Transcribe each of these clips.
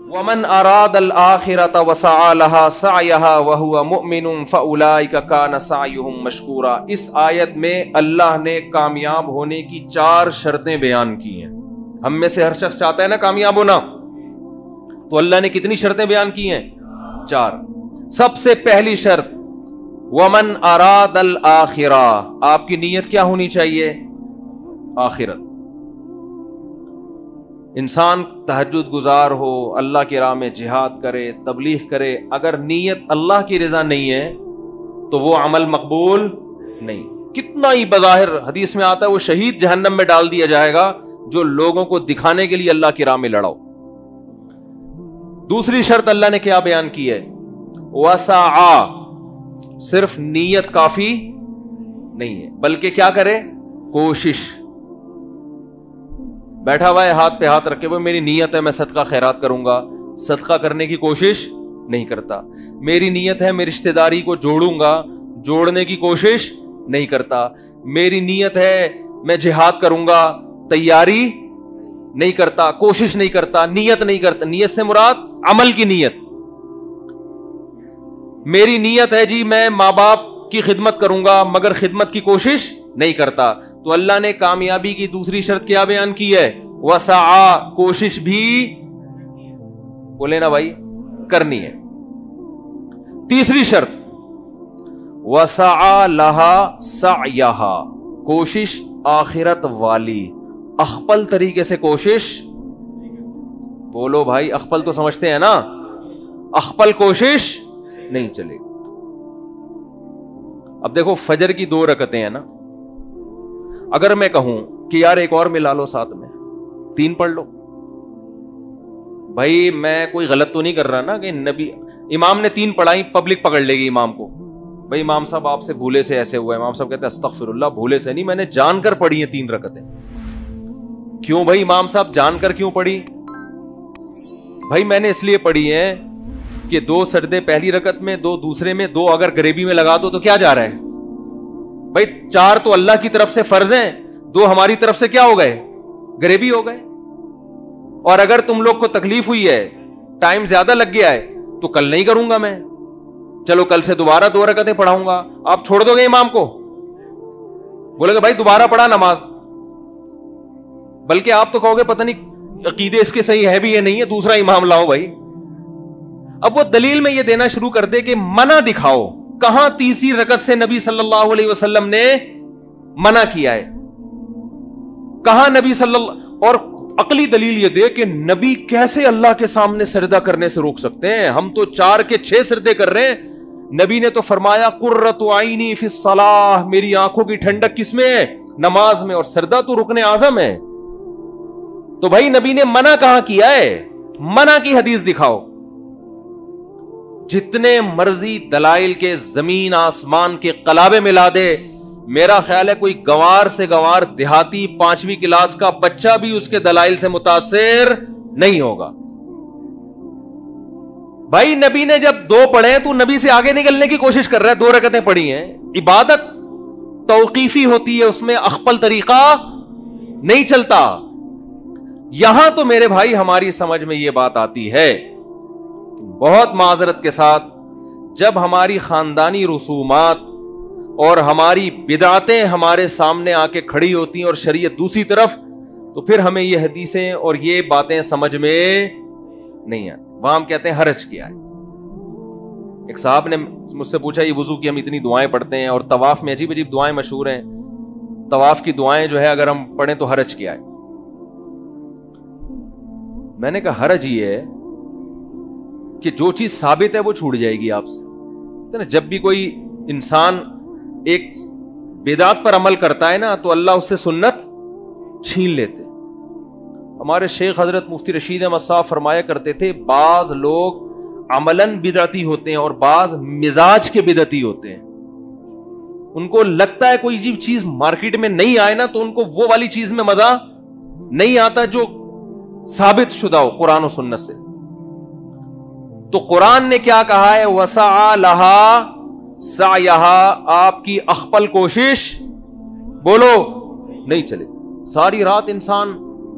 ومن اراد الآخرۃ وسعى لها سعيها وهو مؤمن فاولئک کان سعیهم مشکورا. اس آیت میں اللہ نے کامیاب ہونے کی 4 شرطیں بیان کی ہیں. ہم میں سے ہر شخص چاہتا ہے نا کامیاب ہونا, تو اللہ نے کتنی شرطیں بیان کی ہیں؟ 4. سب سے پہلی شرط ومن اراد الآخرہ, آپ کی نیت کیا ہونی چاہیے؟ آخرت. انسان تہجد گزار ہو, اللہ کی راہ میں جہاد کرے, تبلیغ کرے, اگر نیت اللہ کی رضا نہیں ہے تو وہ عمل مقبول نہیں. کتنا ہی بظاہر حدیث میں آتا ہے وہ شہید جہنم میں ڈال دیا جائے گا جو لوگوں کو دکھانے کے لیے اللہ کی راہ میں لڑاؤ. دوسری شرط اللہ نے کیا بیان کی ہے؟ وسعا, صرف نیت کافی نہیں ہے بلکہ کیا کرے؟ کوشش. بیٹھا ہوا ہے ہاتھ پہ ہاتھ رکھے ہوئے, میری نیت ہے میں صدقہ خیرات کروں گا, صدقہ کرنے کی کوشش نہیں کرتا. میری نیت ہے میں رشتہ داری کو جوڑوں گا, جوڑنے کی کوشش نہیں کرتا. میری نیت ہے میں جہاد کروں گا, تیاری نہیں کرتا, کوشش نہیں کرتا, نیت نہیں کرتا. نیت سے مراد عمل کی نیت. میری نیت ہے جی میں ماں باپ کی خدمت کروں گا مگر خدمت کی کوشش نہیں کرتا. تو اللہ نے کامیابی کی دوسری شرط کیا بیان کی ہے؟ وسعا, کوشش بھی بولے نا بھائی کرنی ہے. تیسری شرط وسعا لہا سعیہا, کوشش آخرت والی, اخپل طریقے سے کوشش. بولو بھائی اخپل تو سمجھتے ہیں نا, اخپل کوشش نہیں چلے. اب دیکھو فجر کی 2 رکعتیں ہیں نا, اگر میں کہوں کہ یار ایک اور ملا لو ساتھ میں, 3 پڑھ لو, بھائی میں کوئی غلط تو نہیں کر رہا نا کہ نبی امام نے 3 پڑھائی, پبلک پکڑ لے گی امام کو, بھائی امام صاحب آپ سے بھولے سے ایسے ہوا ہے. امام صاحب کہتے ہیں استغفر اللہ, بھولے سے نہیں, میں نے جان کر پڑھی ہیں 3 رکعتیں. کیوں بھائی امام صاحب جان کر کیوں پڑھی؟ بھائی میں نے اس لیے پڑھی ہیں کہ 2 سجدے پہلی رکعت میں, 2 دوسرے میں, 2 اگر گریبی میں لگا دو تو کیا جا رہا ہے بھائی؟ 4 تو اللہ کی طرف سے فرض ہیں, 2 ہماری طرف سے کیا ہو گئے؟ گریبی ہو گئے. اور اگر تم لوگ کو تکلیف ہوئی ہے, ٹائم زیادہ لگ گیا ہے, تو کل نہیں کروں گا میں, چلو کل سے دوبارہ 2 رکعتیں پڑھاؤں گا. آپ چھوڑ دو گے امام کو؟ بولے گا بھائی دوبارہ پڑھا نماز, بلکہ آپ تو کہو گے پتہ نہیں عقیدے اس کے صحیح ہے بھی یا نہیں ہے, دوسرا امام لاؤ بھائی. اب وہ دلیل میں یہ دینا شروع کر دے کہ منع دکھاؤ, کہاں تیسری رکعت سے نبی صلی اللہ علیہ وسلم نے منع کیا ہے, کہاں نبی صلی اللہ, اور عقلی دلیل یہ دے کہ نبی کیسے اللہ کے سامنے سجدہ کرنے سے روک سکتے ہیں؟ ہم تو 4 کے 6 سجدے کر رہے ہیں. نبی نے تو فرمایا قرۃ عینی فی الصلاۃ, میری آنکھوں کی ٹھنڈک کس میں ہے؟ نماز میں, اور سجدہ تو رکن اعظم ہے. تو بھائی نبی نے منع کہاں کیا ہے؟ منع کی حدیث دکھاؤ. جتنے مرضی دلائل کے زمین آسمان کے قلابے ملا دے, میرا خیال ہے کوئی گوار سے گوار دیہاتی 5ویں کلاس کا بچہ بھی اس کے دلائل سے متاثر نہیں ہوگا. بھائی نبی نے جب 2 پڑھے تو نبی سے آگے نکلنے کی کوشش کر رہا ہے. 2 رکعتیں پڑھی ہیں, عبادت توقیفی ہوتی ہے, اس میں اخپل طریقہ نہیں چلتا. یہاں تو میرے بھائی ہماری سمجھ میں یہ بات آتی ہے, بہت معذرت کے ساتھ, جب ہماری خاندانی رسومات اور ہماری بدعتیں ہمارے سامنے آ کے کھڑی ہوتی ہیں اور شریعت دوسری طرف, تو پھر ہمیں یہ حدیثیں اور یہ باتیں سمجھ میں نہیں آتی. وہاں ہم کہتے ہیں حرج کیا ہے. ایک صاحب نے مجھ سے پوچھا یہ وضو کی ہم اتنی دعائیں پڑھتے ہیں اور طواف میں عجیب عجیب دعائیں مشہور ہیں, طواف کی دعائیں جو ہے اگر ہم پڑھیں تو حرج کیا ہے؟ میں نے کہا حرج یہ ہے کہ جو چیز ثابت ہے وہ چھوٹ جائے گی آپ سے. جب بھی کوئی انسان ایک بدعت پر عمل کرتا ہے نا تو اللہ اس سے سنت چھین لیتے. ہمارے شیخ حضرت مفتی رشید احمد صاحب فرمایا کرتے تھے, بعض لوگ عملاً بدعتی ہوتے ہیں اور بعض مزاج کے بدعتی ہوتے ہیں. ان کو لگتا ہے کوئی چیز مارکیٹ میں نہیں آئے نا تو ان کو وہ والی چیز میں مزہ نہیں آتا جو ثابت شدہ ہو قرآن و سنت سے. تو قرآن نے کیا کہا ہے؟ وسعا لہا سعیہا, آپ کی اخپل کوشش بولو نہیں چلے. ساری رات انسان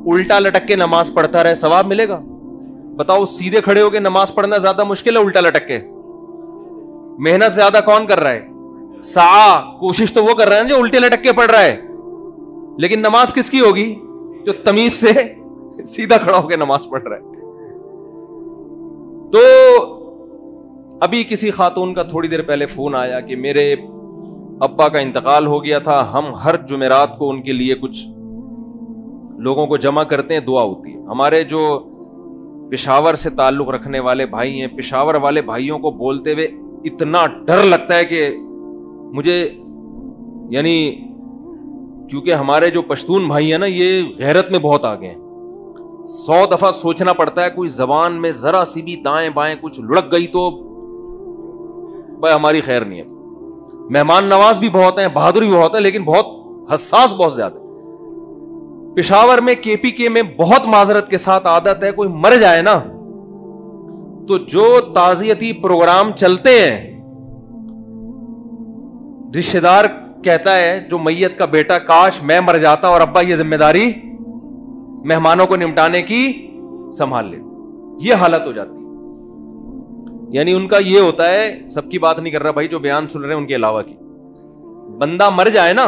الٹا لٹک کے نماز پڑھتا رہے, ثواب ملے گا؟ بتاؤ سیدھے کھڑے ہو کے نماز پڑھنا زیادہ مشکل ہے الٹا لٹک کے؟ محنت زیادہ کون کر رہا ہے؟ کوشش تو وہ کر رہا ہے جو الٹے لٹک کے پڑھ رہا ہے، لیکن نماز کس کی ہوگی؟ جو تمیز سے سیدھا کھڑا ہو کے نماز پڑھ رہا ہے۔ تو ابھی کسی خاتون کا تھوڑی دیر پہلے فون آیا کہ میرے ابا کا انتقال ہو گیا تھا، ہم ہر جمعرات کو ان کے لیے کچھ لوگوں کو جمع کرتے ہیں، دعا ہوتی ہے۔ ہمارے جو پشاور سے تعلق رکھنے والے بھائی ہیں، پشاور والے بھائیوں کو بولتے ہوئے اتنا ڈر لگتا ہے کہ مجھے، یعنی کیونکہ ہمارے جو پشتون بھائی ہیں نا، یہ غیرت میں بہت آگے ہیں، 100 دفعہ سوچنا پڑتا ہے، کوئی زبان میں ذرا سی بھی دائیں بائیں کچھ لڑک گئی تو بھائی ہماری خیر نہیں ہے۔ مہمان نواز بھی بہت ہیں، بہادر بھی بہت ہے، لیکن بہت حساس بہت زیادہ۔ پشاور میں KPK میں بہت معذرت کے ساتھ عادت ہے، کوئی مر جائے نا تو جو تعزیتی پروگرام چلتے ہیں، رشتہ دار کہتا ہے جو میت کا بیٹا، کاش میں مر جاتا اور ابا یہ ذمہ داری مہمانوں کو نمٹانے کی سنبھال لیتے۔ یہ حالت ہو جاتی ہے۔ یعنی ان کا یہ ہوتا ہے، سب کی بات نہیں کر رہا بھائی، جو بیان سن رہے ہیں ان کے علاوہ کی، بندہ مر جائے نا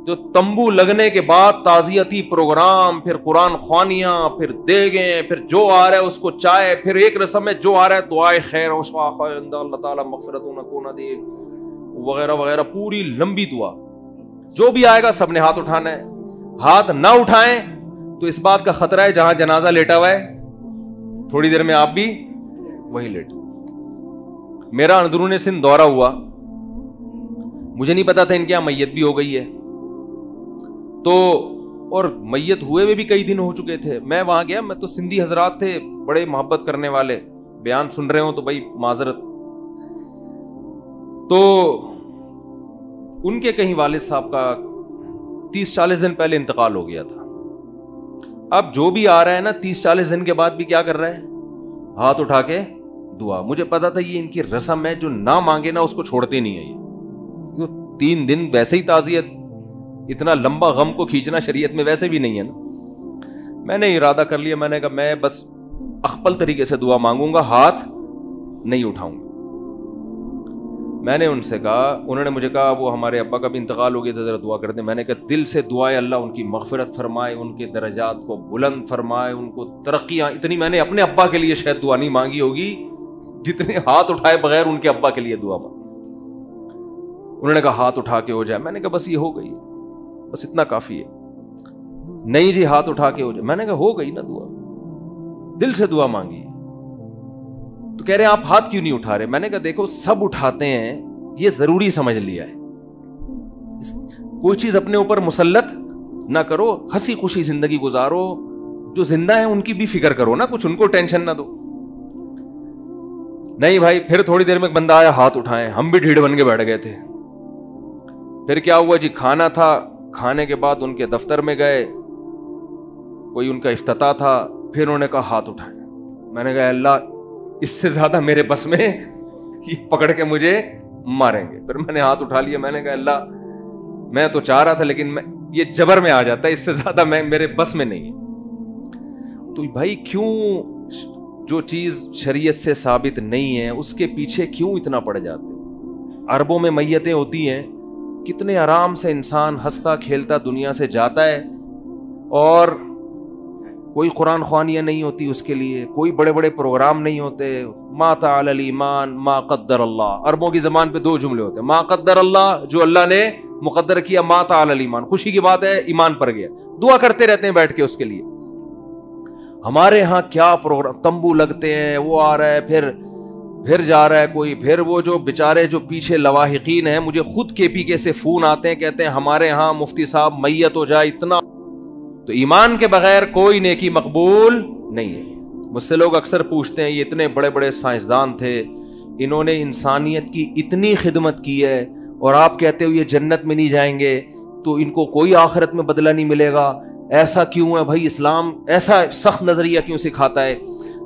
جو تمبو لگنے کے بعد تعزیتی پروگرام، پھر قرآن خوانیاں، پھر دیگیں، پھر جو آ رہا ہے اس کو چائے، پھر ایک رسم میں جو آ رہا ہے دعائے خیر و شفا، اللہ تعالیٰ مغفرت نہ دے وغیرہ وغیرہ، پوری لمبی دعا۔ جو بھی آئے گا سب نے ہاتھ اٹھانا ہے۔ ہاتھ نہ اٹھائیں تو اس بات کا خطرہ ہے جہاں جنازہ لیٹا ہوا ہے تھوڑی دیر میں آپ بھی وہی لیٹ۔ میرا اندرون سندھ دورہ ہوا، مجھے نہیں پتا تھا ان کے یہاں میت بھی ہو گئی ہے، تو اور میت ہوئے بھی کئی دن ہو چکے تھے۔ میں وہاں گیا، میں تو سندھی حضرات تھے بڑے محبت کرنے والے، بیان سن رہے ہوں تو بھائی معذرت۔ تو ان کے کہیں والد صاحب کا 30-40 دن پہلے انتقال ہو گیا تھا۔ اب جو بھی آ رہا ہے نا 30-40 دن کے بعد بھی کیا کر رہا ہے؟ ہاتھ اٹھا کے دعا۔ مجھے پتا تھا یہ ان کی رسم ہے، جو نہ مانگے نا اس کو چھوڑتے نہیں ہے۔ یہ 3 دن ویسے ہی تعزیت، اتنا لمبا غم کو کھینچنا شریعت میں ویسے بھی نہیں ہے نا۔ میں نے ارادہ کر لیا، میں نے کہا میں بس اخپل طریقے سے دعا مانگوں گا، ہاتھ نہیں اٹھاؤں گا۔ میں نے ان سے کہا، انہوں نے مجھے کہا وہ ہمارے ابا کا بھی انتقال ہو گیا تھا، ذرا دعا کر دیں۔ میں نے کہا دل سے دعائے اللہ ان کی مغفرت فرمائے، ان کے درجات کو بلند فرمائے، ان کو ترقیاں۔ اتنی میں نے اپنے ابا کے لیے شاید دعا نہیں مانگی ہوگی جتنے ہاتھ اٹھائے بغیر ان کے ابا کے لیے دعا مانگی۔ انہوں نے کہا ہاتھ اٹھا کے ہو جائے۔ میں نے کہا بس یہ ہو گئی، بس اتنا کافی ہے۔ نہیں جی ہاتھ اٹھا کے ہو جائے۔ میں نے کہا ہو گئی نا دعا، دل سے دعا مانگی۔ تو کہہ رہے ہیں آپ ہاتھ کیوں نہیں اٹھا رہے؟ میں نے کہا دیکھو سب اٹھاتے ہیں، یہ ضروری سمجھ لیا ہے، کوئی چیز اپنے اوپر مسلط نہ کرو، ہنسی خوشی زندگی گزارو، جو زندہ ہیں ان کی بھی فکر کرو نا، کچھ ان کو ٹینشن نہ دو۔ نہیں بھائی، پھر تھوڑی دیر میں بندہ آیا، ہاتھ اٹھائے، ہم بھی ڈھیڑ بن کے بیٹھ گئے تھے۔ پھر کیا ہوا جی، کھانا تھا، کھانے کے بعد ان کے دفتر میں گئے، کوئی ان کا افتتاح تھا، پھر انہوں نے کہا ہاتھ اٹھائے۔ میں نے کہا اللہ اس سے زیادہ میرے بس میں، یہ پکڑ کے مجھے ماریں گے۔ پھر میں نے ہاتھ اٹھا لیا، میں نے کہا اللہ میں تو چاہ رہا تھا لیکن یہ جبر میں آ جاتا ہے، اس سے زیادہ میرے بس میں نہیں ہے۔ تو بھائی کیوں جو چیز شریعت سے ثابت نہیں ہے اس کے پیچھے کیوں اتنا پڑ جاتے؟ عربوں میں میتیں ہوتی ہیں، کتنے آرام سے انسان ہنستا کھیلتا دنیا سے جاتا ہے، اور کوئی قرآن خوانیاں نہیں ہوتی اس کے لیے، کوئی بڑے بڑے پروگرام نہیں ہوتے۔ ما تعالی الایمان ما قدر اللہ، عربوں کی زبان پہ 2 جملے ہوتے ہیں، ما قدر اللہ جو اللہ نے مقدر کیا، ما تعالی الایمان خوشی کی بات ہے، ایمان پر گیا، دعا کرتے رہتے ہیں بیٹھ کے اس کے لیے۔ ہمارے ہاں کیا پروگرام، تمبو لگتے ہیں، وہ آ رہا ہے، پھر جا رہا ہے کوئی، پھر وہ جو بیچارے جو پیچھے لواحقین ہیں، مجھے خود KPK سے فون آتے ہیں، کہتے ہیں ہمارے ہاں مفتی صاحب میت ہو جائے اتنا، تو ایمان کے بغیر کوئی نیکی مقبول نہیں ہے۔ مجھ سے لوگ اکثر پوچھتے ہیں یہ اتنے بڑے بڑے سائنسدان تھے، انہوں نے انسانیت کی اتنی خدمت کی ہے، اور آپ کہتے ہو یہ جنت میں نہیں جائیں گے، تو ان کو کوئی آخرت میں بدلہ نہیں ملے گا، ایسا کیوں ہے بھائی؟ اسلام ایسا سخت نظریہ کیوں سکھاتا ہے؟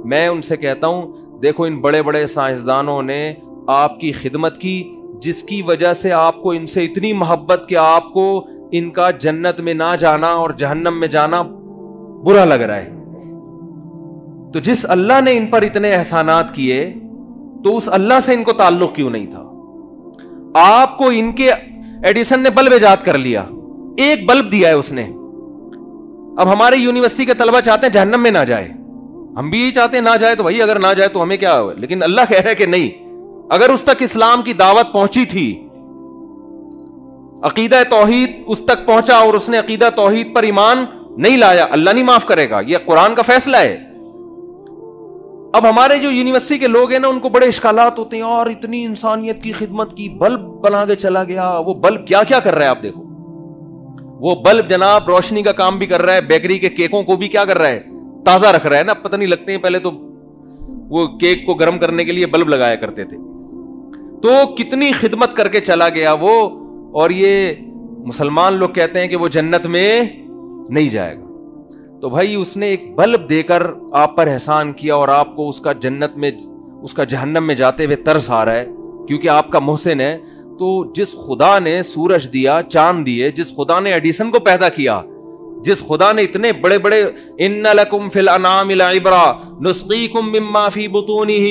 میں ان سے کہتا ہوں دیکھو ان بڑے بڑے سائنسدانوں نے آپ کی خدمت کی، جس کی وجہ سے آپ کو ان سے اتنی محبت کہ آپ کو ان کا جنت میں نہ جانا اور جہنم میں جانا برا لگ رہا ہے۔ تو جس اللہ نے ان پر اتنے احسانات کیے تو اس اللہ سے ان کو تعلق کیوں نہیں تھا؟ آپ کو ان کے ایڈیسن نے بلب ایجاد کر لیا، ایک بلب دیا ہے اس نے. اب ہمارے یونیورسٹی کے طلبہ چاہتے ہیں جہنم میں نہ جائے، ہم بھی یہی چاہتے ہیں نہ جائے، تو بھائی اگر نہ جائے تو ہمیں کیا ہوا؟ لیکن اللہ کہہ رہا ہے کہ نہیں، اگر اس تک اسلام کی دعوت پہنچی تھی، عقیدہ توحید اس تک پہنچا اور اس نے عقیدہ توحید پر ایمان نہیں لایا، اللہ نہیں معاف کرے گا. یہ قرآن کا فیصلہ ہے. اب ہمارے جو یونیورسٹی کے لوگ ہیں نا، ان کو بڑے اشکالات ہوتے ہیں، اور اتنی انسانیت کی خدمت کی، بلب بنا کے چلا گیا. وہ بلب کیا کیا کر رہا ہے آپ دیکھو. وہ بلب جناب روشنی کا کام بھی کر رہا ہے، بیکری کے کیکوں کو بھی کیا کر رہا ہے؟ تازہ رکھ رہا ہے نا. پتہ نہیں لگتے ہیں، پہلے تو وہ کیک کو گرم کرنے کے لیے بلب لگایا کرتے تھے. تو کتنی خدمت کر کے چلا گیا وہ. اور یہ مسلمان لوگ کہتے ہیں کہ وہ جنت میں نہیں جائے گا. تو بھائی اس نے ایک بلب دے کر آپ پر احسان کیا، اور آپ کو اس کا جنت میں، اس کا جہنم میں جاتے ہوئے ترس آ رہا ہے کیونکہ آپ کا محسن ہے. تو جس خدا نے سورج دیا، چاند دیے، جس خدا نے ایڈیسن کو پیدا کیا، جس خدا نے اتنے بڑے بڑے ان لکم فی الانعام لعبرا نسقیکم مما فی بطونہ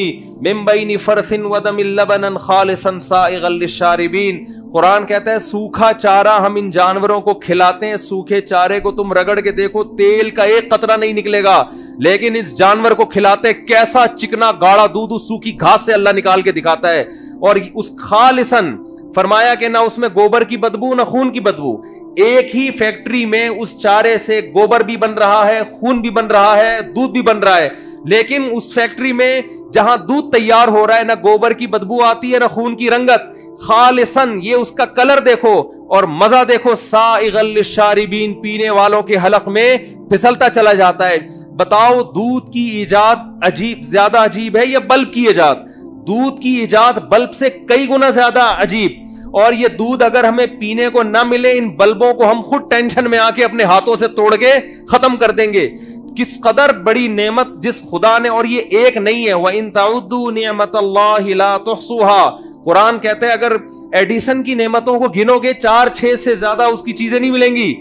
من بین فرث ودم لبنا خالصا سائغا للشاربین. قرآن کہتا ہے سوکھا چارہ ہم ان جانوروں کو کھلاتے ہیں. سوکھے چارے کو تم رگڑ کے دیکھو، تیل کا ایک قطرہ نہیں نکلے گا، لیکن اس جانور کو کھلاتے کیسا چکنا گاڑا دودھ اس سوکھی گھاس سے اللہ نکال کے دکھاتا ہے. اور اس خالصاً فرمایا کہ نہ اس میں گوبر کی بدبو نہ خون کی بدبو. ایک ہی فیکٹری میں اس چارے سے گوبر بھی بن رہا ہے، خون بھی بن رہا ہے، دودھ بھی بن رہا ہے، لیکن اس فیکٹری میں جہاں دودھ تیار ہو رہا ہے نہ گوبر کی بدبو آتی ہے نہ خون کی رنگت. خالصاً یہ اس کا کلر دیکھو اور مزہ دیکھو، سائغا للشاربین، پینے والوں کے حلق میں پھسلتا چلا جاتا ہے. بتاؤ دودھ کی ایجاد عجیب، زیادہ عجیب ہے یا بلب کی ایجاد؟ دودھ کی ایجاد بلب سے کئی گنا زیادہ عجیب. اور یہ دودھ اگر ہمیں پینے کو نہ ملے، ان بلبوں کو ہم خود ٹینشن میں آ کے اپنے ہاتھوں سے توڑ کے ختم کر دیں گے. کس قدر بڑی نعمت جس خدا نے، اور یہ ایک نہیں ہے. وَإِن تَعُدُّوا نِعْمَةَ اللَّهِ لَا تُحْصُوهَا. قرآن کہتا ہے اگر ایڈیسن کی نعمتوں کو گنو گے 4-6 سے زیادہ اس کی چیزیں نہیں ملیں گی،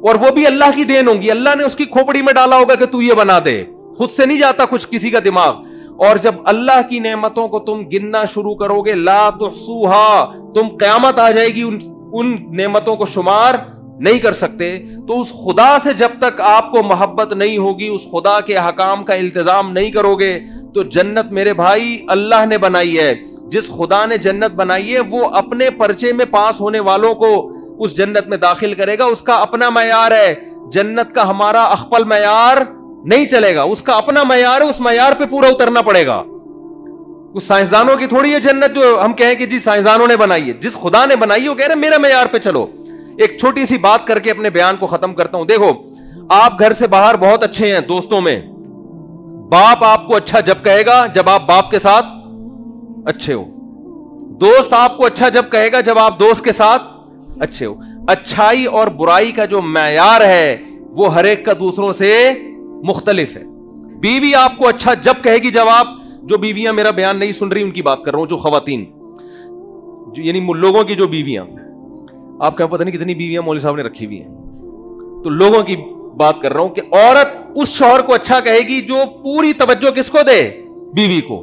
اور وہ بھی اللہ کی دین ہوں گی. اللہ نے اس کی کھوپڑی میں ڈالا ہوگا کہ تو یہ بنا دے، خود سے نہیں جاتا کچھ کسی کا دماغ. اور جب اللہ کی نعمتوں کو تم گننا شروع کرو گے، لا تحصوها، تم قیامت آ جائے گی ان نعمتوں کو شمار نہیں کر سکتے. تو اس خدا سے جب تک آپ کو محبت نہیں ہوگی، اس خدا کے احکام کا التزام نہیں کرو گے، تو جنت میرے بھائی اللہ نے بنائی ہے. جس خدا نے جنت بنائی ہے وہ اپنے پرچے میں پاس ہونے والوں کو اس جنت میں داخل کرے گا. اس کا اپنا معیار ہے. جنت کا ہمارا اخپل معیار نہیں چلے گا، اس کا اپنا معیار ہے، اس معیار پہ پورا اترنا پڑے گا. اس سائنسدانوں کی تھوڑی ہے جنت جو ہم کہیں کہ جی سائنسدانوں نے بنائی ہے. جس خدا نے بنائی ہے وہ کہہ رہے میرا معیار پہ چلو. ایک چھوٹی سی بات کر کے اپنے بیان کو ختم کرتا ہوں. دیکھو آپ گھر سے باہر بہت اچھے ہیں دوستوں میں، باپ آپ کو اچھا جب کہے گا جب آپ باپ کے ساتھ اچھے ہو. دوست آپ کو اچھا جب کہے گا جب آپ دوست کے ساتھ اچھے ہو. اچھائی اور برائی کا جو معیار ہے وہ ہر ایک کا دوسروں سے مختلف ہے. بیوی آپ کو اچھا جب کہے گی جب آپ، جو بیویاں میرا بیان نہیں سن رہی ان کی بات کر رہا ہوں، جو خواتین یعنی لوگوں کی جو بیویاں، آپ کا پتہ نہیں کتنی بیویاں مولوی صاحب نے رکھی ہوئی ہیں، تو لوگوں کی بات کر رہا ہوں کہ عورت اس شوہر کو اچھا کہے گی جو پوری توجہ کس کو دے؟ بیوی کو.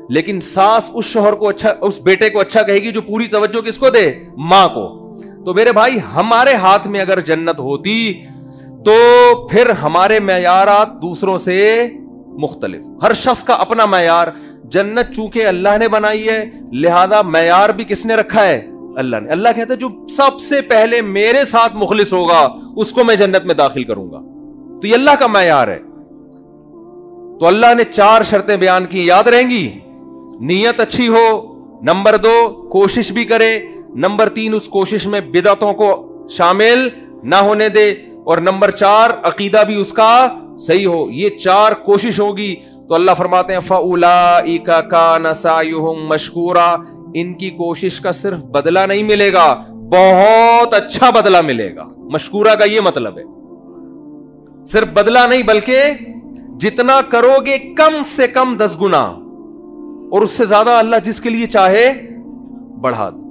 لیکن ساس اس شوہر کو اچھا، اس بیٹے کو اچھا کہے گی جو پوری توجہ کس کو دے؟ ماں کو. تو میرے بھائی ہمارے ہاتھ میں اگر جنت ہوتی تو پھر ہمارے معیارات دوسروں سے مختلف. ہر شخص کا اپنا معیار. جنت چونکہ اللہ نے بنائی ہے لہذا معیار بھی کس نے رکھا ہے؟ اللہ نے. اللہ کہتا ہے جو سب سے پہلے میرے ساتھ مخلص ہوگا اس کو میں جنت میں داخل کروں گا. تو یہ اللہ کا معیار ہے. تو اللہ نے 4 شرطیں بیان کی، یاد رہیں گی. نیت اچھی ہو، نمبر 2 کوشش بھی کرے، نمبر 3 اس کوشش میں بدعتوں کو شامل نہ ہونے دے، اور نمبر 4 عقیدہ بھی اس کا صحیح ہو. یہ 4 کوشش ہوگی تو اللہ فرماتے ہیں فَأُولَئِكَ كَانَ سَعْيُهُمْ مَشْكُورًا. ان کی کوشش کا صرف بدلہ نہیں ملے گا، بہت اچھا بدلہ ملے گا. مشکورہ کا یہ مطلب ہے، صرف بدلہ نہیں بلکہ جتنا کرو گے کم سے کم 10 گنا، اور اس سے زیادہ اللہ جس کے لیے چاہے بڑھا دے.